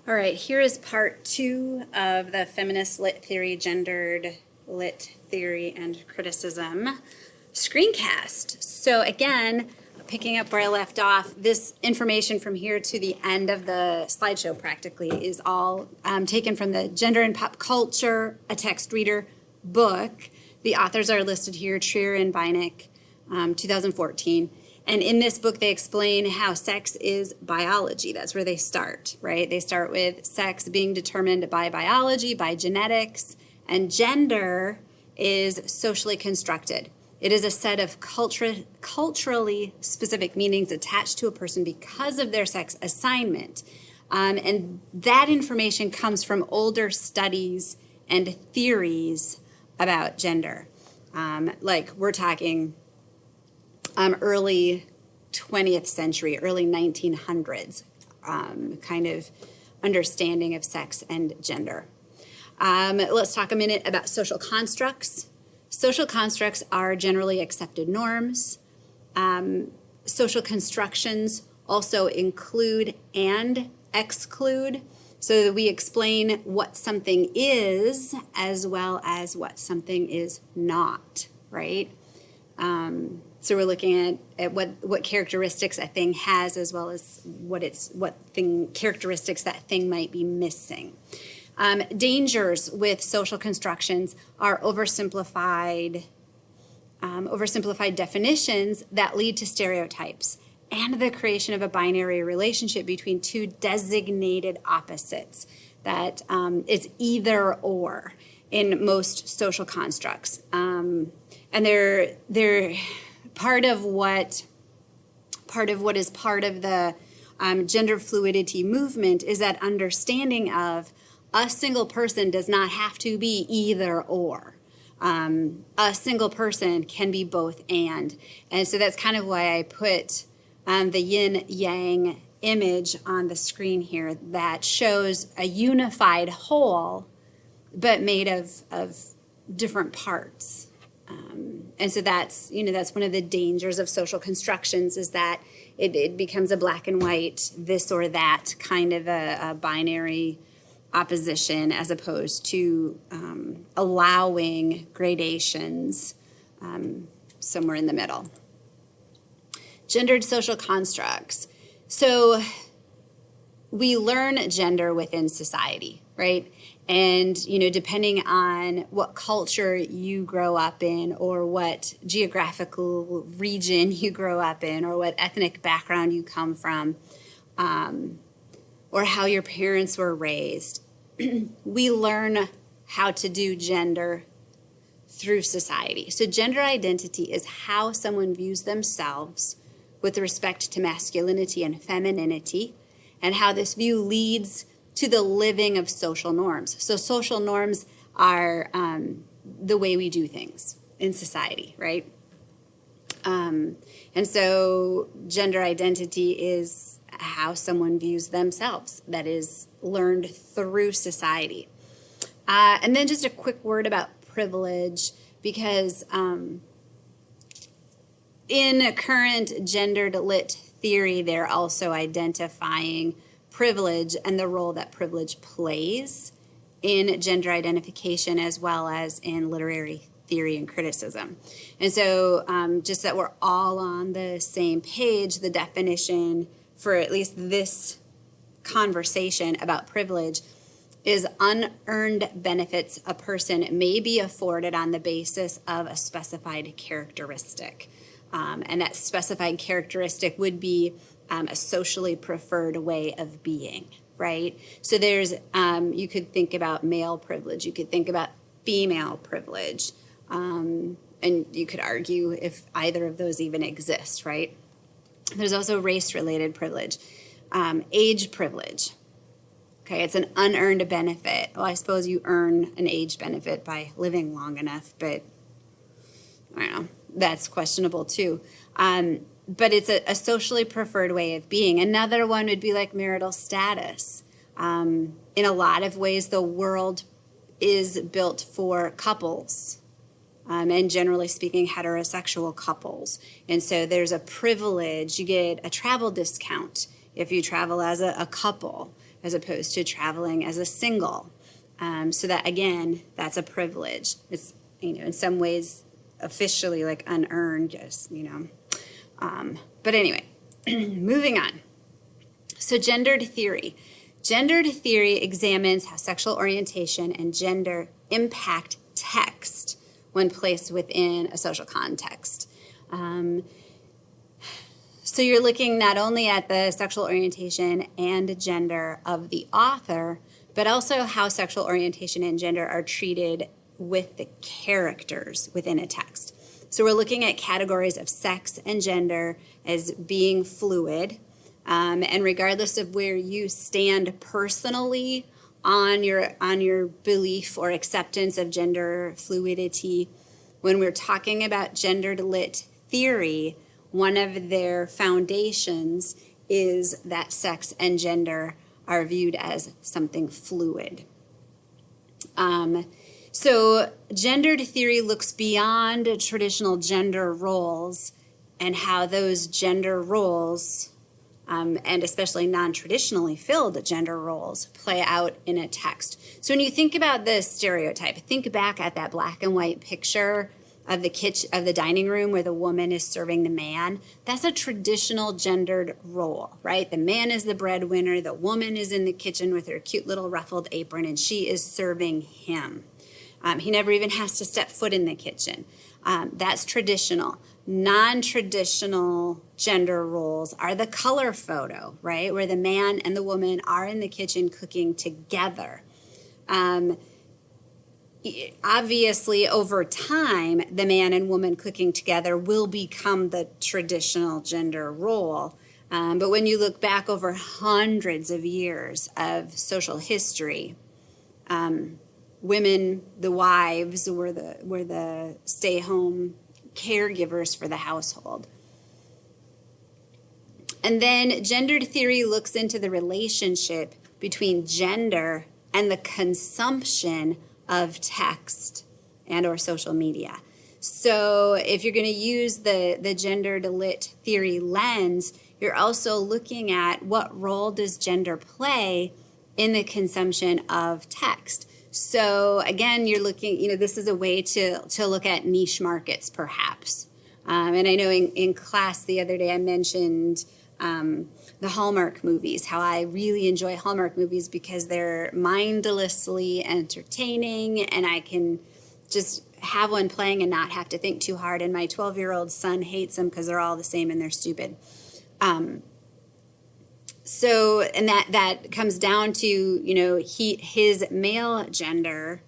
All right, here is part 2 of the Feminist Lit Theory, Gendered Lit Theory and Criticism screencast. So again, picking up where I left off, this information from here to the end of the slideshow practically is all taken from the Gender and Pop Culture, a Text Reader book. The authors are listed here, Trier and Beinecke, 2014. And in this book, they explain how sex is biology. That's where they start, right? They start with sex being determined by biology, by genetics, and gender is socially constructed. It is a set of culturally specific meanings attached to a person because of their sex assignment. And that information comes from older studies and theories about gender. Like we're talking early 20th century, early 1900s, kind of understanding of sex and gender. Let's talk a minute about social constructs. Social constructs are generally accepted norms. Social constructions also include and exclude, so that we explain what something is as well as what something is not, right? So we're looking at what characteristics a thing has as well as what characteristics that thing might be missing. Dangers with social constructions are oversimplified definitions that lead to stereotypes and the creation of a binary relationship between two designated opposites that is either or in most social constructs. And they're part of what is part of the gender fluidity movement is that understanding of a single person does not have to be either or. A single person can be both and so that's kind of why I put the yin yang image on the screen here that shows a unified whole but made of different parts. And so that's one of the dangers of social constructions is that it becomes a black and white, this or that kind of a binary opposition as opposed to allowing gradations somewhere in the middle. Gendered social constructs. So we learn gender within society, right? And, depending on what culture you grow up in or what geographical region you grow up in or what ethnic background you come from or how your parents were raised, we learn how to do gender through society. So gender identity is how someone views themselves with respect to masculinity and femininity and how this view leads to the living of social norms. So social norms are the way we do things in society, right? And so gender identity is how someone views themselves. That is learned through society. And then just a quick word about privilege, because in current gendered lit theory, they're also identifying privilege and the role that privilege plays in gender identification as well as in literary theory and criticism. And so just that we're all on the same page, the definition for at least this conversation about privilege is unearned benefits a person may be afforded on the basis of a specified characteristic. And that specified characteristic would be a socially preferred way of being, right? So there's, you could think about male privilege, you could think about female privilege, and you could argue if either of those even exist, right? There's also race-related privilege, age privilege. Okay, it's an unearned benefit. Well, I suppose you earn an age benefit by living long enough, but I don't know, that's questionable too. But it's a socially preferred way of being. Another one would be like marital status. In a lot of ways, the world is built for couples, and generally speaking, heterosexual couples. And so there's a privilege. You get a travel discount if you travel as a couple. as opposed to traveling as a single. So that, again, that's a privilege. It's, in some ways officially like unearned, just, but anyway, moving on. So gendered theory. Gendered theory examines how sexual orientation and gender impact text when placed within a social context. So you're looking not only at the sexual orientation and gender of the author, but also how sexual orientation and gender are treated with the characters within a text. So we're looking at categories of sex and gender as being fluid, and regardless of where you stand personally on your belief or acceptance of gender fluidity, when we're talking about gendered lit theory, one of their foundations is that sex and gender are viewed as something fluid. So gendered theory looks beyond traditional gender roles and how those gender roles, and especially non-traditionally filled gender roles, play out in a text. So when you think about the stereotype, think back at that black and white picture of the kitchen, of the dining room where the woman is serving the man. That's a traditional gendered role, right? The man is the breadwinner, the woman is in the kitchen with her cute little ruffled apron, and she is serving him. He never even has to step foot in the kitchen. That's traditional. Non-traditional gender roles are the color photo, right? Where the man and the woman are in the kitchen cooking together. Obviously, over time, the man and woman cooking together will become the traditional gender role. But when you look back over hundreds of years of social history, women, the wives, were the stay-home caregivers for the household. And then gendered theory looks into the relationship between gender and the consumption of text and or social media. So if you're going to use the gendered lit theory lens, you're also looking at what role does gender play in the consumption of text. So again, you're looking, this is a way to look at niche markets perhaps. And I know in class the other day I mentioned the Hallmark movies, how I really enjoy Hallmark movies because they're mindlessly entertaining and I can just have one playing and not have to think too hard. And my 12-year-old son hates them because they're all the same and they're stupid. So, and that comes down to, his male gender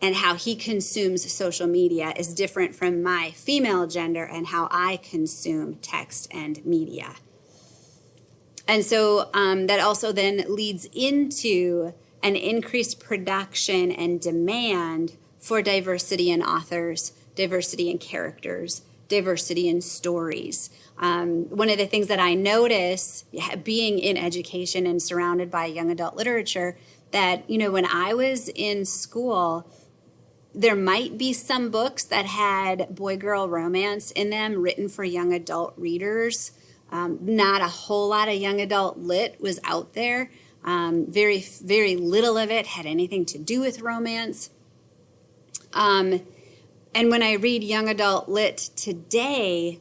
and how he consumes social media is different from my female gender and how I consume text and media. And so that also then leads into an increased production and demand for diversity in authors, diversity in characters, diversity in stories. One of the things that I notice being in education and surrounded by young adult literature, that, when I was in school, there might be some books that had boy-girl romance in them written for young adult readers. Not a whole lot of young adult lit was out there. Very, very little of it had anything to do with romance. And when I read young adult lit today,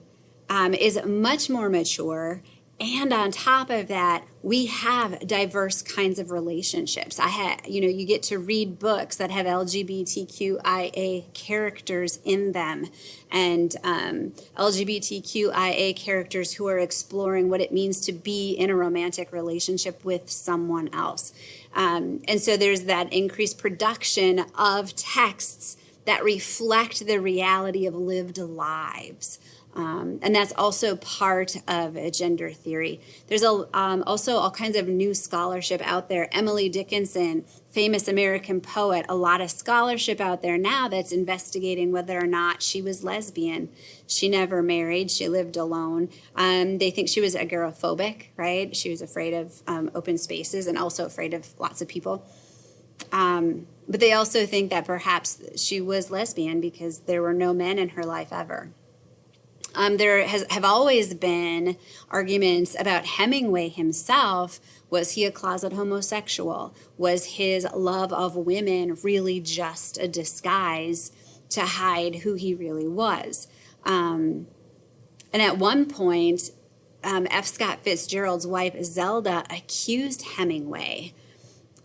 is much more mature. And on top of that, we have diverse kinds of relationships. You get to read books that have LGBTQIA characters in them, and LGBTQIA characters who are exploring what it means to be in a romantic relationship with someone else. And so there's that increased production of texts that reflect the reality of lived lives. And that's also part of a gender theory. There's also all kinds of new scholarship out there. Emily Dickinson, famous American poet, a lot of scholarship out there now that's investigating whether or not she was lesbian. She never married. She lived alone. They think she was agoraphobic, right? She was afraid of open spaces and also afraid of lots of people. But they also think that perhaps she was lesbian because there were no men in her life ever. There have always been arguments about Hemingway himself. Was he a closet homosexual? Was his love of women really just a disguise to hide who he really was? And at one point, F. Scott Fitzgerald's wife, Zelda, accused Hemingway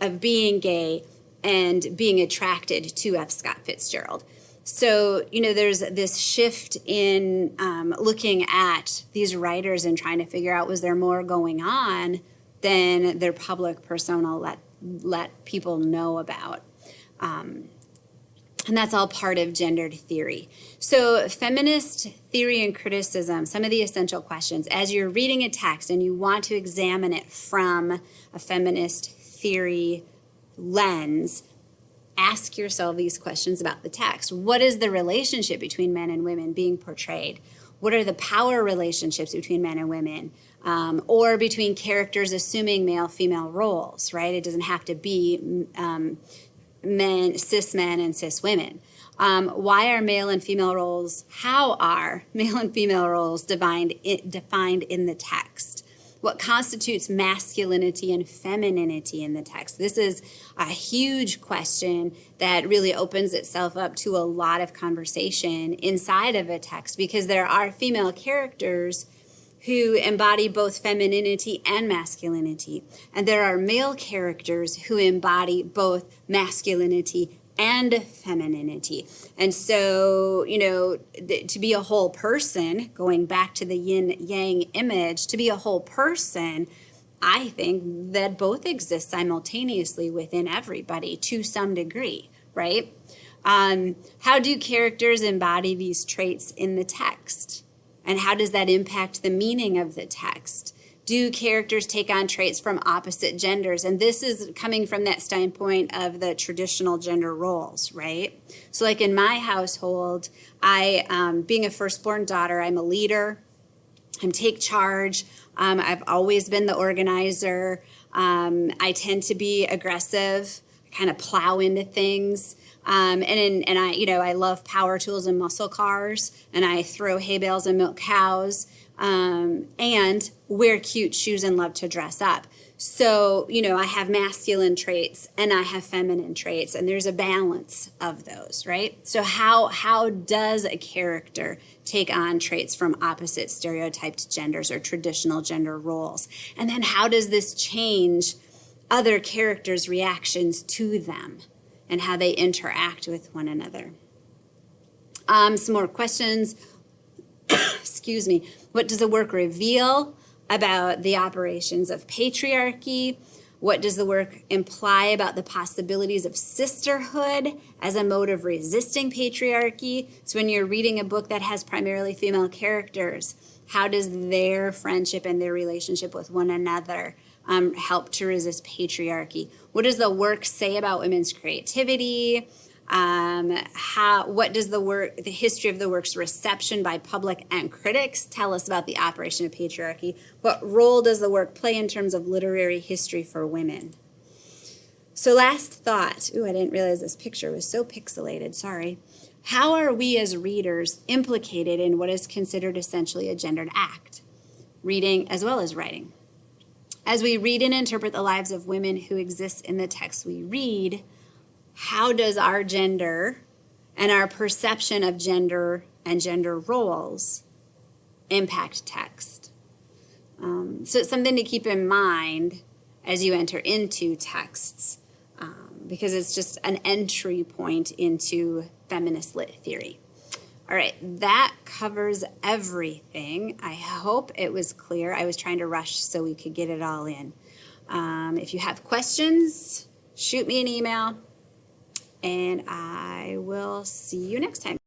of being gay and being attracted to F. Scott Fitzgerald. So, there's this shift in looking at these writers and trying to figure out, was there more going on than their public persona let people know about? And that's all part of gendered theory. So feminist theory and criticism, some of the essential questions. As you're reading a text and you want to examine it from a feminist theory lens, ask yourself these questions about the text. What is the relationship between men and women being portrayed? What are the power relationships between men and women? Or between characters assuming male-female roles, right? It doesn't have to be cis men and cis women. Why are male and female roles, how are male and female roles defined in the text? What constitutes masculinity and femininity in the text? This is a huge question that really opens itself up to a lot of conversation inside of a text, because there are female characters who embody both femininity and masculinity. And there are male characters who embody both masculinity and femininity. And so, to be a whole person, going back to the yin-yang image, to be a whole person, I think that both exist simultaneously within everybody to some degree, right? How do characters embody these traits in the text? And how does that impact the meaning of the text? Do characters take on traits from opposite genders? And this is coming from that standpoint of the traditional gender roles, right? So like in my household, being a firstborn daughter, I'm a leader. I take charge. I've always been the organizer. I tend to be aggressive, kind of plow into things. I love power tools and muscle cars, and I throw hay bales and milk cows, and wear cute shoes and love to dress up. So, I have masculine traits and I have feminine traits, and there's a balance of those, right? So how does a character take on traits from opposite stereotyped genders or traditional gender roles? And then how does this change other characters' reactions to them and how they interact with one another? Some more questions. Excuse me. What does the work reveal about the operations of patriarchy? What does the work imply about the possibilities of sisterhood as a mode of resisting patriarchy? So when you're reading a book that has primarily female characters, how does their friendship and their relationship with one another help to resist patriarchy? What does the work say about women's creativity? What does the history of the work's reception by public and critics tell us about the operation of patriarchy? What role does the work play in terms of literary history for women? So last thought. Ooh, I didn't realize this picture was so pixelated, sorry. How are we as readers implicated in what is considered essentially a gendered act? Reading as well as writing. As we read and interpret the lives of women who exist in the text we read, how does our gender and our perception of gender and gender roles impact text? So it's something to keep in mind as you enter into texts, because it's just an entry point into feminist lit theory. All right, that covers everything. I hope it was clear. I was trying to rush so we could get it all in. If you have questions, shoot me an email, and I will see you next time.